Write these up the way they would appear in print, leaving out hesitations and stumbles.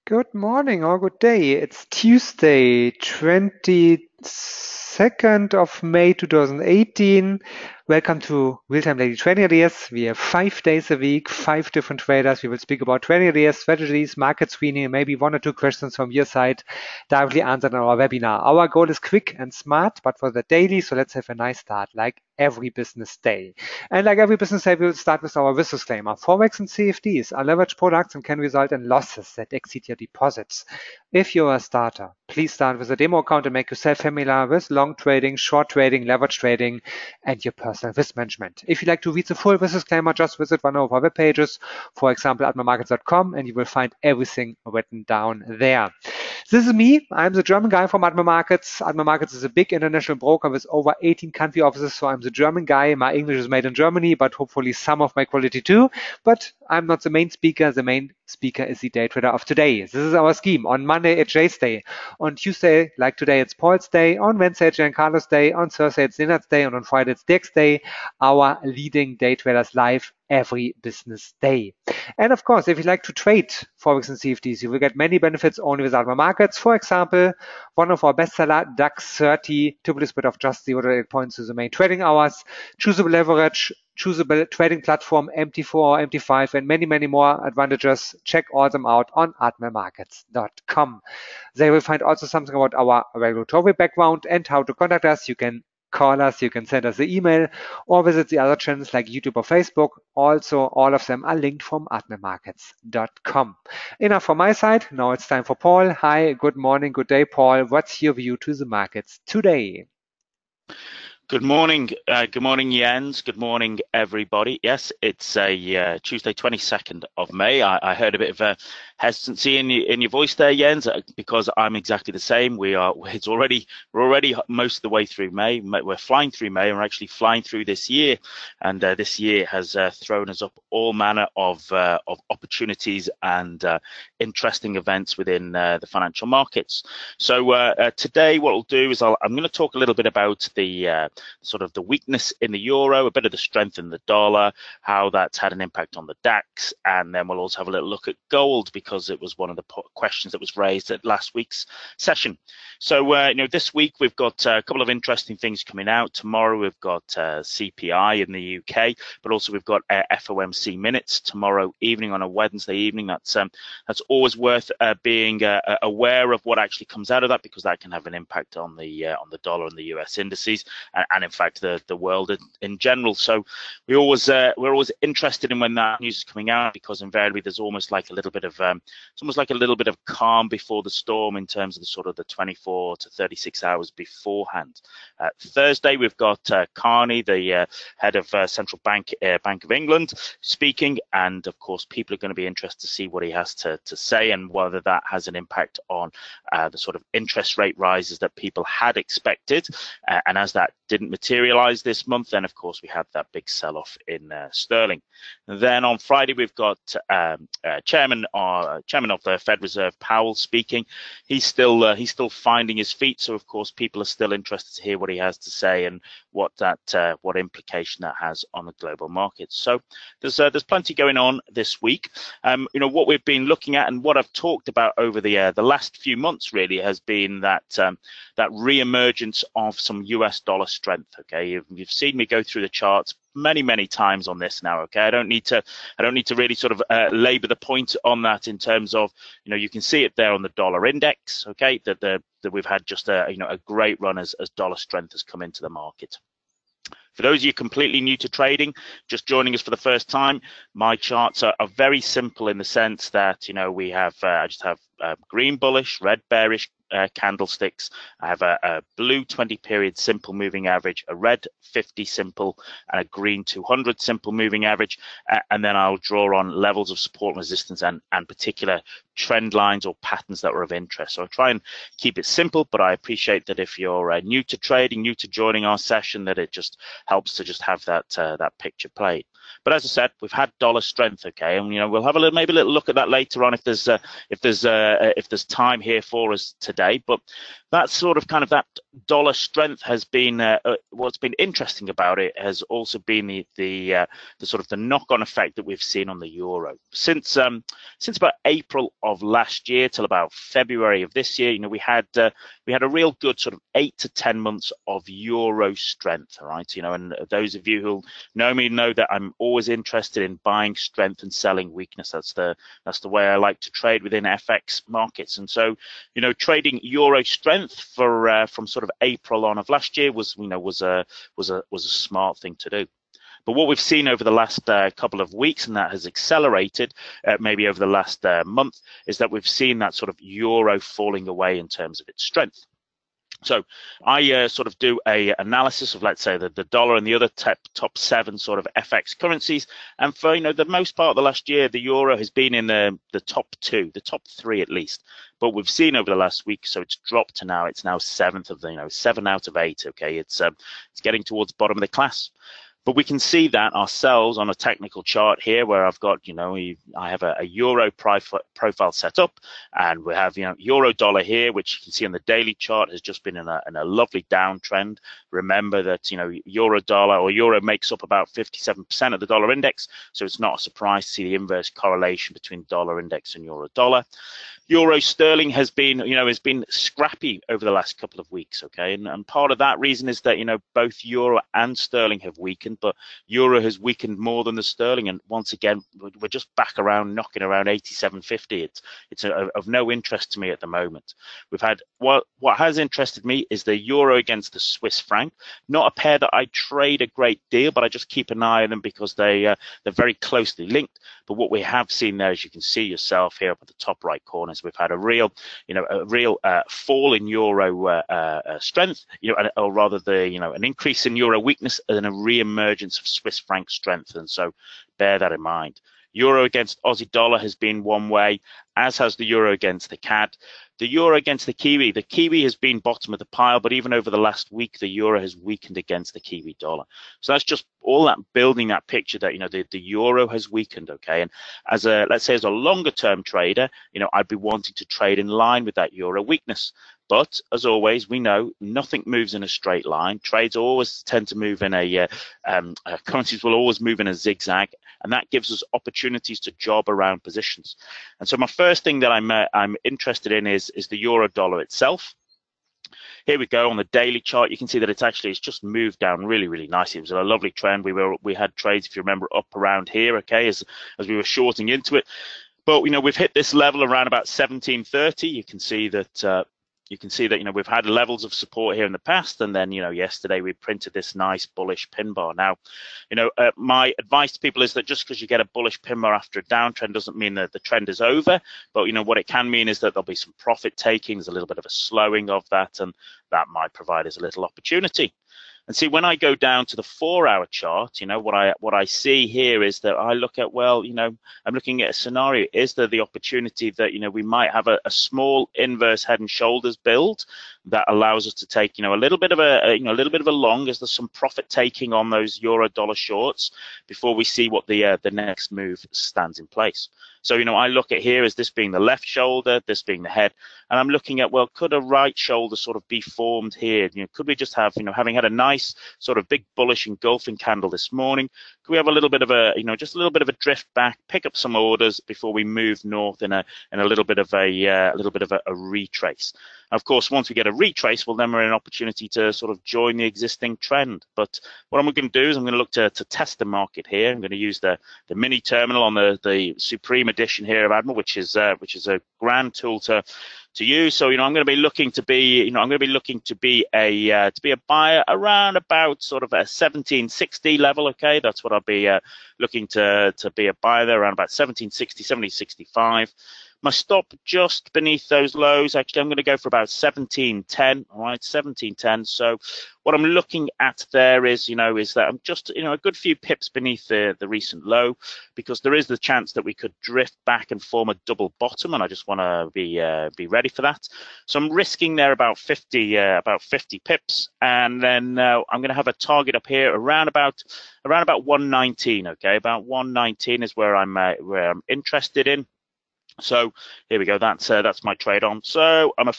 Good morning or good day. It's Tuesday, 22nd of May 2018. Welcome to Real-Time Daily Trading Ideas. We have 5 days a week, 5 different traders. We will speak about trading ideas, strategies, market screening, and maybe 1 or 2 questions from your side directly answered in our webinar. Our goal is quick and smart, but for the daily, so let's have a nice start, like every business day. And like every business day, we will start with our risk disclaimer. Forex and CFDs are leveraged products and can result in losses that exceed your deposits. If you're a starter, please start with a demo account and make yourself familiar with long trading, short trading, leverage trading, and your personal risk management. If you'd like to read the full risk disclaimer, just visit one of our web pages, for example, admiralmarkets.com, and you will find everything written down there. This is me. I'm the German guy from Admiral Markets. Admiral Markets is a big international broker with over 18 country offices, so I'm the German guy. My English is made in Germany, but hopefully some of my quality too. But I'm not the main speaker. The main speaker is the day trader of today. This is our scheme. On Monday, it's Jay's day. On Tuesday, like today, it's Paul's day. On Wednesday, it's Giancarlo's day. On Thursday, it's Leonard's day. And on Friday, it's Dick's day. Our leading day traders live every business day. And of course, if you like to trade Forex and CFDs, you will get many benefits only with Admiral Markets. For example, one of our bestseller, DAX 30, typically split of just 0.8 points to the main trading hours, choosable leverage, choosable trading platform, MT4 or MT5, and many, many more advantages. Check all them out on admiralmarkets.com. They will find also something about our regulatory background and how to contact us. You can call us, you can send us an email, or visit the other channels like YouTube or Facebook. Also, all of them are linked from admiralmarkets.com. Enough from my side. Now it's time for Paul. Hi, good morning, good day, Paul. What's your view to the markets today? Good morning, Jens. Good morning, everybody. Yes, it's a Tuesday, 22nd of May. I heard a bit of a hesitancy in your voice there, Jens, because I'm exactly the same. We're already most of the way through May. We're flying through May, and we're actually flying through this year, and this year has thrown us up all manner of opportunities and interesting events within the financial markets. So today, what we'll do is I'm going to talk a little bit about the sort of the weakness in the euro, a bit of the strength in the dollar, how that's had an impact on the DAX, and then we'll also have a little look at gold because it was one of the questions that was raised at last week's session. So this week we've got a couple of interesting things coming out. Tomorrow we've got CPI in the UK, but also we've got FOMC minutes tomorrow evening on a Wednesday evening. That's always worth being aware of what actually comes out of that, because that can have an impact on the dollar and the US indices, and in fact the world in general. So we're always interested in when that news is coming out, because invariably there's almost like a little bit of calm before the storm in terms of the sort of the 24 to 36 hours beforehand. Thursday we've got Carney, the head of Central Bank of England, speaking, and of course people are going to be interested to see what he has to say and whether that has an impact on the sort of interest rate rises that people had expected, and as that didn't materialize this month, then of course we had that big sell-off in sterling. And then on Friday we've got chairman of the Fed Reserve, Powell, speaking. He's still finding his feet, so of course people are still interested to hear what he has to say and what implication that has on the global markets. So there's plenty going on this week. What we've been looking at and what I've talked about over the last few months really has been that re-emergence of some US dollar strength. Okay, you've seen me go through the charts many times on this now. Okay, I don't need to really sort of labor the point on that in terms of, you can see it there on the dollar index. Okay, that we've had just a great run as dollar strength has come into the market. For those of you completely new to trading, just joining us for the first time, my charts are very simple in the sense that, we have, I just have green bullish, red bearish candlesticks. I have a blue 20 period simple moving average, a red 50 simple, and a green 200 simple moving average. And then I'll draw on levels of support and resistance and particular trend lines or patterns that were of interest. So I'll try and keep it simple, but I appreciate that if you're new to trading, new to joining our session, that it just helps to just have that picture played. But as I said, we've had dollar strength, okay, and we'll have maybe a little look at that later on if there's time here for us today. But that sort of that dollar strength has been what's been interesting about it has also been the sort of the knock-on effect that we've seen on the euro since about April of last year till about February of this year, we had a real good sort of 8 to 10 months of euro strength, all right? And those of you who know me know that I'm always interested in buying strength and selling weakness. That's the way I like to trade within FX markets. And so, trading euro strength from sort of April on of last year was a smart thing to do. But what we've seen over the last couple of weeks, and that has accelerated maybe over the last month, is that we've seen that sort of euro falling away in terms of its strength. So I sort of do a analysis of, let's say, the dollar and the other top 7 sort of FX currencies. And for the most part of the last year, the euro has been in the top 2, the top 3 at least. But we've seen over the last week, so it's dropped to now. It's now 7th of the 7 out of 8. Okay, it's getting towards the bottom of the class. But we can see that ourselves on a technical chart here, where I've got, I have a euro profile set up, and we have, euro dollar here, which you can see on the daily chart has just been in a lovely downtrend. Remember that, euro dollar or euro makes up about 57% of the dollar index. So it's not a surprise to see the inverse correlation between dollar index and euro dollar. Euro sterling has been scrappy over the last couple of weeks, okay, and part of that reason is that both euro and sterling have weakened, but euro has weakened more than the sterling, and once again we're just back around knocking around 87.50. It's of no interest to me at the moment. We've had what has interested me is the euro against the Swiss franc, not a pair that I trade a great deal, but I just keep an eye on them because they're very closely linked. But what we have seen there, as you can see yourself here up at the top right corner, is we've had a real fall in euro strength, or rather an increase in euro weakness and a re-emergence of Swiss franc strength. And so bear that in mind. Euro against Aussie dollar has been one way, as has the euro against the CAD. The euro against the Kiwi has been bottom of the pile, but even over the last week, the euro has weakened against the Kiwi dollar. So that's just all that building that picture that, the euro has weakened, okay? And let's say as a longer term trader, I'd be wanting to trade in line with that euro weakness. But as always, we know nothing moves in a straight line. Trades always tend to move in currencies will always move in a zigzag, and that gives us opportunities to job around positions. And so my first thing that I'm interested in is the euro dollar itself. Here we go on the daily chart. You can see that it's just moved down really, really nicely. It was a lovely trend. We had trades, if you remember, up around here, okay, as we were shorting into it. But we've hit this level around about 1730. You can see that. We've had levels of support here in the past, and then yesterday we printed this nice bullish pin bar. Now, my advice to people is that just because you get a bullish pin bar after a downtrend doesn't mean that the trend is over. But what it can mean is that there'll be some profit taking. There's a little bit of a slowing of that, and that might provide us a little opportunity. And see, when I go down to the 4-hour chart, what I see here is that I look at, I'm looking at a scenario. Is there the opportunity that, we might have a small inverse head and shoulders build that allows us to take, a little bit of a long, as there's some profit taking on those euro dollar shorts before we see what the next move stands in place. So, I look at here as this being the left shoulder, this being the head, and I'm looking at, could a right shoulder sort of be formed here? Could we just have, having had a nice sort of big bullish engulfing candle this morning, could we have a little bit of just a little bit of a drift back, pick up some orders before we move north in a little bit of a retrace? Of course, once we get a retrace, well, then we're in an opportunity to sort of join the existing trend. But what I'm going to do is I'm going to look to test the market here. I'm going to use the mini terminal on the Supreme edition here of Admiral, which is a grand tool to use. So I'm going to be looking to be a buyer around about sort of a 1760 level. Okay, that's what I'll be looking to be a buyer there, around about 1760, 1765. My stop just beneath those lows. Actually, I'm going to go for about 1710. All right, 1710. So what I'm looking at there is, is that I'm just, a good few pips beneath the recent low, because there is the chance that we could drift back and form a double bottom, and I just want to be ready for that. So I'm risking there about 50 pips, and then I'm going to have a target up here around about 119. Okay, about 119 is where I'm interested in. So here we go. That's my trade on. So I'm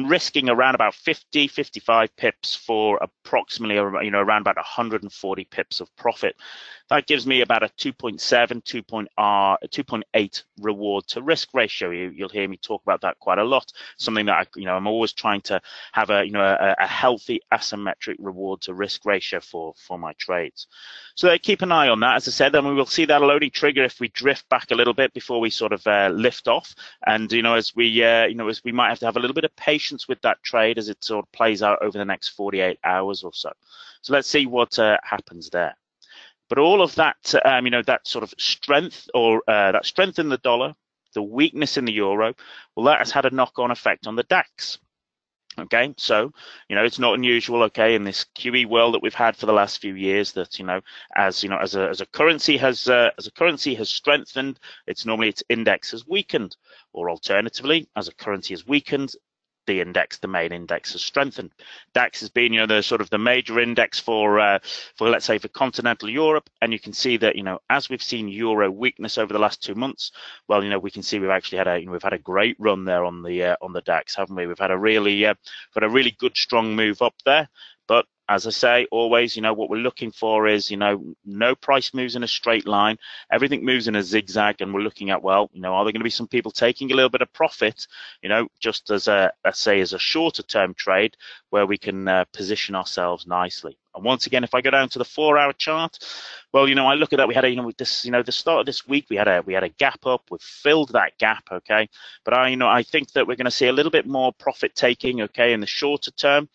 risking around about 55 pips for approximately around about 140 pips of profit. That gives me about a 2.7, 2.8 reward to risk ratio. You'll hear me talk about that quite a lot. Something that I'm always trying to have a healthy asymmetric reward to risk ratio for my trades. So keep an eye on that. As I said, then we will see that loading trigger if we drift back a little bit before we sort of lift off. And as we might have to have a little bit of patience with that trade as it sort of plays out over the next 48 hours or so. So let's see what happens there. But all of that, that sort of strength or that strength in the dollar, the weakness in the euro, well, that has had a knock-on effect on the DAX. Okay, so it's not unusual, okay, in this QE world that we've had for the last few years that as a currency has strengthened, its index has weakened, or alternatively, as a currency has weakened, the main index has strengthened. DAX has been, the major index for let's say for continental Europe, and you can see that, as we've seen euro weakness over the last 2 months, well, we can see we've actually had a great run there on the DAX, haven't we? We've had a really good strong move up there. But as I say, always, what we're looking for is, no price moves in a straight line. Everything moves in a zigzag, and we're looking at, well, are there going to be some people taking a little bit of profit, just as let's say, as a shorter term trade where we can position ourselves nicely. And once again, if I go down to the 4-hour chart, well, I look at that. We had the start of this week, we had a gap up. We've filled that gap, okay. But I think that we're going to see a little bit more profit taking, okay, in the shorter term,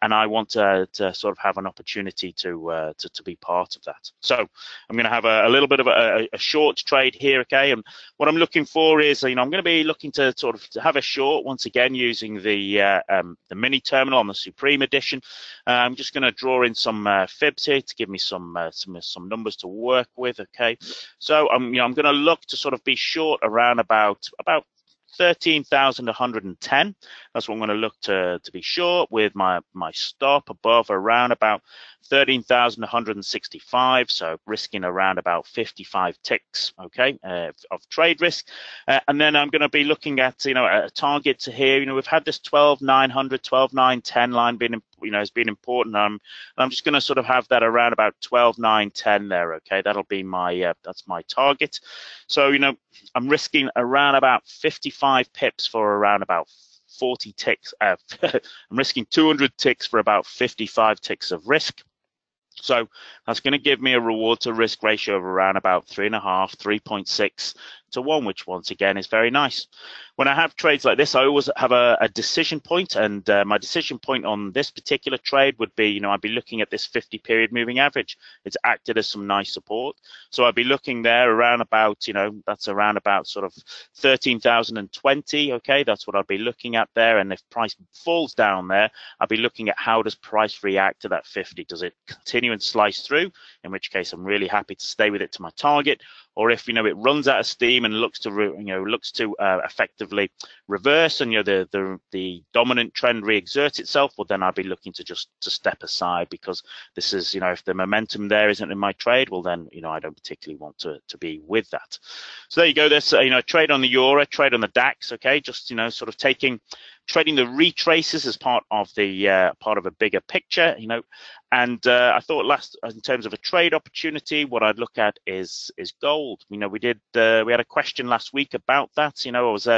and I want to sort of have an opportunity to be part of that. So I'm going to have a little bit of a short trade here, okay. And what I'm looking for is, I'm going to be looking to sort of have a short once again using the mini terminal on the Supreme edition. I'm just going to draw in some fibs here to give me some numbers to work with, okay. So I'm going to look to sort of be short around about 13,110. That's what I'm going to look to be short, with my stop above around about 13,165, so risking around about 55 ticks, okay, of trade risk. And then I'm going to be looking at a target to here. We've had this 12,900, 12,910 line has been important. I'm just going to sort of have that around about 12,910 there, okay. That'll be my that's my target. So I'm risking around about 55 pips for around about 40 ticks. I'm risking 200 ticks for about 55 ticks of risk. So that's going to give me a reward to risk ratio of around about 3.5, 3.6 to 1, which once again is very nice. When I have trades like this, I always have a decision point, and my decision point on this particular trade would be, I'd be looking at this 50 period moving average. It's acted as some nice support. So I'd be looking there around about, that's around about sort of 13,020, okay, that's what I'd be looking at there. And if price falls down there, I'd be looking at how does price react to that 50? Does it continue and slice through, in which case I'm really happy to stay with it to my target? Or if it runs out of steam and looks to effectively reverse, and the dominant trend re-exerts itself, well, then I'd be looking to step aside, because this is if the momentum there isn't in my trade, well then I don't particularly want to be with that. So there you go. There's trade on the euro, trade on the DAX, okay, just sort of trading the retraces as part of a bigger picture, and I thought in terms of a trade opportunity, what I'd look at is gold. We had a question last week about that. I was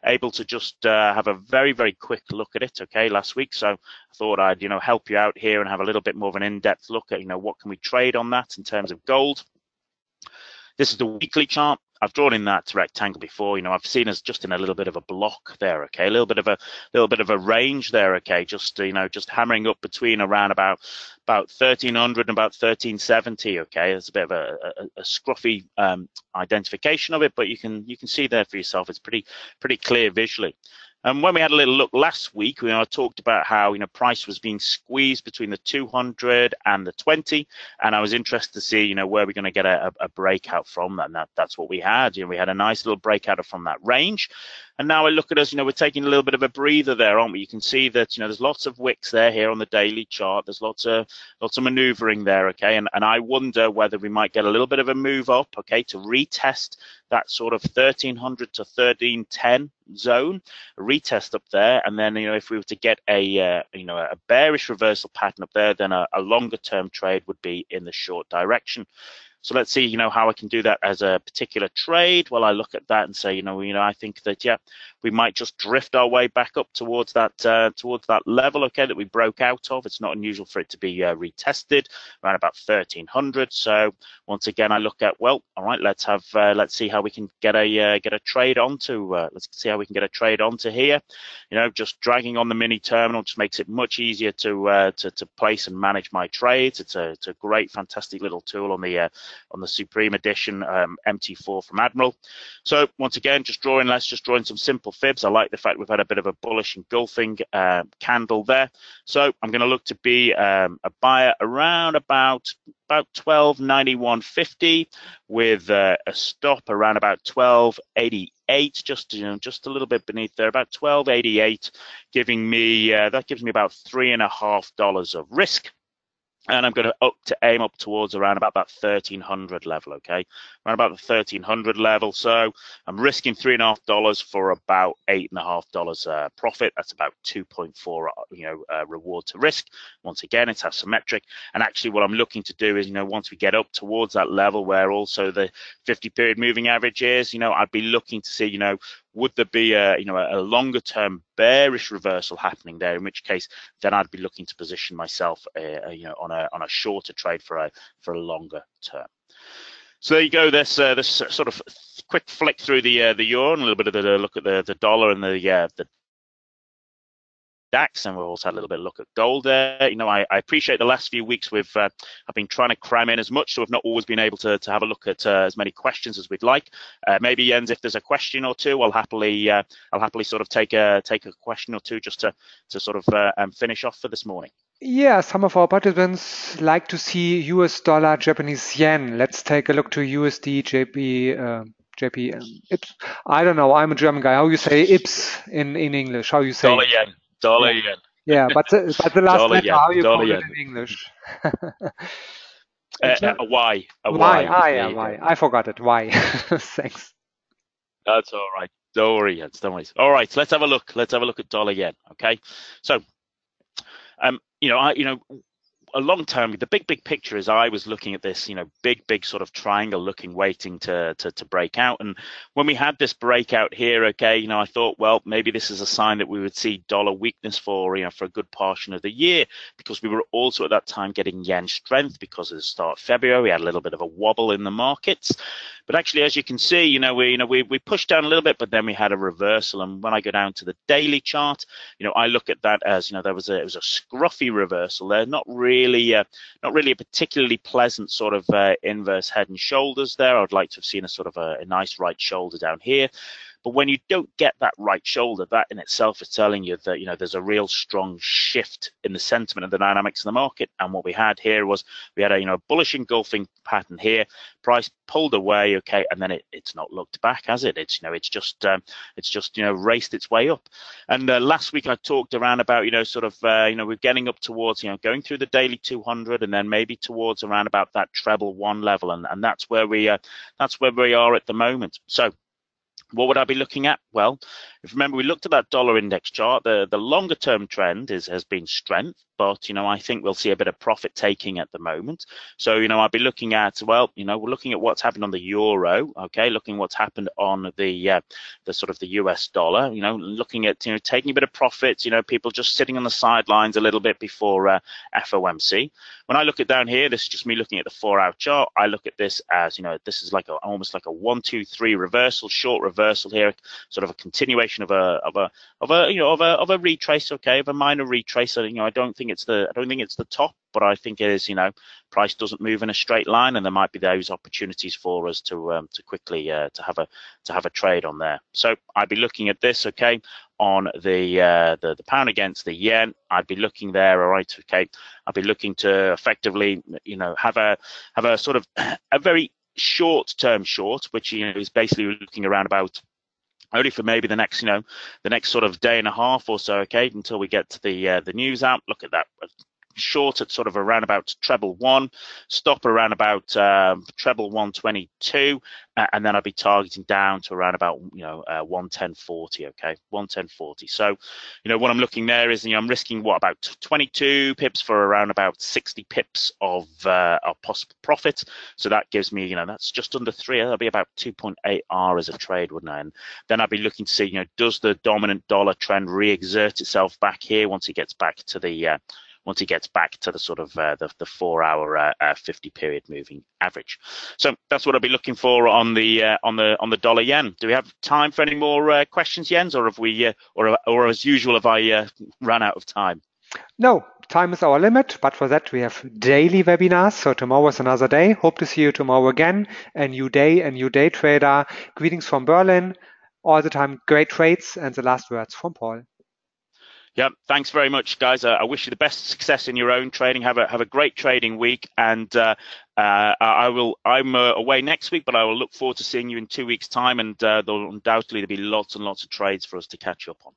able to just have a very, very quick look at it, okay, last week. So I thought I'd help you out here and have a little bit more of an in-depth look at what can we trade on that in terms of gold. This is the weekly chart. I've drawn in that rectangle before. I've seen us just in a little bit of a block there, okay, a little bit of a range there, okay, just hammering up between around about 1,300 and about 1,370, okay. It's a bit of a scruffy identification of it, but you can see there for yourself. It's pretty clear visually. And when we had a little look last week, I talked about how price was being squeezed between the 200 and the 20, and I was interested to see where we're going to get a breakout from that. And that's what we had. We had a nice little breakout from that range. And now I look at us, we're taking a little bit of a breather there, aren't we? You can see that there's lots of wicks there here on the daily chart. There's lots of maneuvering there, okay. And I wonder whether we might get a little bit of a move up, okay, to retest that sort of 1300 to 1310 zone, a retest up there, and then if we were to get a a bearish reversal pattern up there, then a longer term trade would be in the short direction. So let's see, how I can do that as a particular trade. Well, I look at that and say, I think that, yeah, we might just drift our way back up towards that level, okay, that we broke out of. It's not unusual for it to be retested around about 1300. So once again, I look at, well, all right, let's see how we can get a trade onto. Let's see how we can get a trade onto here. Just dragging on the mini terminal just makes it much easier to place and manage my trades. It's a great, fantastic little tool on the Supreme Edition MT4 from Admiral. So once again, let's just draw in some simple fibs. I like the fact we've had a bit of a bullish engulfing candle there. So I'm going to look to be a buyer around about 1291.50 with a stop around about 1288, just a little bit beneath there, about 1288, giving me that gives me about $3.50 of risk. And I'm going to aim up towards around about that 1300 level, okay? Around about the 1300 level. So I'm risking $3.50 for about $8.50 profit. That's about 2.4, reward to risk. Once again, it's asymmetric. And actually what I'm looking to do is, once we get up towards that level where also the 50-period moving average is, I'd be looking to see, would there be a longer term bearish reversal happening there? In which case, then I'd be looking to position myself, on a shorter trade for a longer term. So there you go. This sort of quick flick through the euro and a little bit of the look at the dollar and the DAX, and we've also had a little bit of look at gold there. I appreciate the last few weeks I've been trying to cram in as much, so we've not always been able to have a look at as many questions as we'd like. Maybe Jens, if there's a question or two, I'll happily sort of take a question or two just to sort of finish off for this morning. Yeah, some of our participants like to see US dollar, Japanese yen. Let's take a look to USD, JP. IPS. I don't know. I'm a German guy. How you say IPS in English? How you say dollar yen? Dollar yeah. yen. Yeah, but the last dollar letter, yen. how you dollar call yen. it in English? A Y. A Y. Y. Ah, yeah, Y. I forgot it. Y. Thanks. That's all right. Don't worry, Jens. Don't worry. All right. So let's have a look. Let's have a look at dollar yen. Okay. So, a long term, the big picture is I was looking at this, big sort of triangle looking, waiting to break out. And when we had this breakout here, okay, I thought, well, maybe this is a sign that we would see dollar weakness for a good portion of the year, because we were also at that time getting yen strength because at the start of February, we had a little bit of a wobble in the markets. But actually, as you can see, we pushed down a little bit, but then we had a reversal. And when I go down to the daily chart, I look at that as, it was a scruffy reversal there, not really a particularly pleasant sort of inverse head and shoulders there. I'd like to have seen a sort of a nice right shoulder down here. But when you don't get that right shoulder, that in itself is telling you that, there's a real strong shift in the sentiment and the dynamics of the market. And what we had here was we had a, bullish engulfing pattern here. Price pulled away, okay, and then it's not looked back, has it? It's, it's just raced its way up. And last week I talked around about, we're getting up towards, going through the daily 200 and then maybe towards around about that treble one level, and that's where we are at the moment. So what would I be looking at? Well, if you remember, we looked at that dollar index chart. The longer term trend has been strength, but I think we'll see a bit of profit taking at the moment. So I'll be looking at, well, we're looking at what's happened on the euro, okay, looking what's happened on the sort of the US dollar, looking at taking a bit of profits, people just sitting on the sidelines a little bit before FOMC. When I look at down here, this is just me looking at the 4-hour chart. I look at this as this is like almost like a 1, 2, 3 reversal, short reversal here, sort of a continuation of a retrace, okay, of a minor retrace. So, I don't think it's the top, but I think it is, price doesn't move in a straight line, and there might be those opportunities for us to quickly to have a trade on there. So I'd be looking at this, okay, on the pound against the yen. I'd be looking there, all right, okay. I'd be looking to effectively, have a sort of a very short-term short, which is basically looking around about only for maybe the next sort of day and a half or so, okay, until we get to the news out. Look at that. short at sort of around about treble 1, stop around about treble 122, and then I'll be targeting down to around about 110.40. Okay, 110.40. So what I'm looking there is I'm risking what, about 22 pips for around about 60 pips of possible profit. So that gives me that's just under 3. That'll be about 2.8 R as a trade, wouldn't I? And then I'd be looking to see does the dominant dollar trend re-exert itself back here once it gets back to the sort of the 4-hour 50 period moving average. So that's what I'll be looking for on the dollar yen. Do we have time for any more questions, Jens, or have we or as usual have I run out of time? No, time is our limit, but for that we have daily webinars. So tomorrow is another day. Hope to see you tomorrow again. A new day, a new day trader. Greetings from Berlin. All the time, great trades, and the last words from Paul. Yeah, thanks very much, guys. I wish you the best success in your own trading. Have a great trading week, and I'm away next week, but I will look forward to seeing you in 2 weeks' time, and there'll undoubtedly be lots and lots of trades for us to catch up on.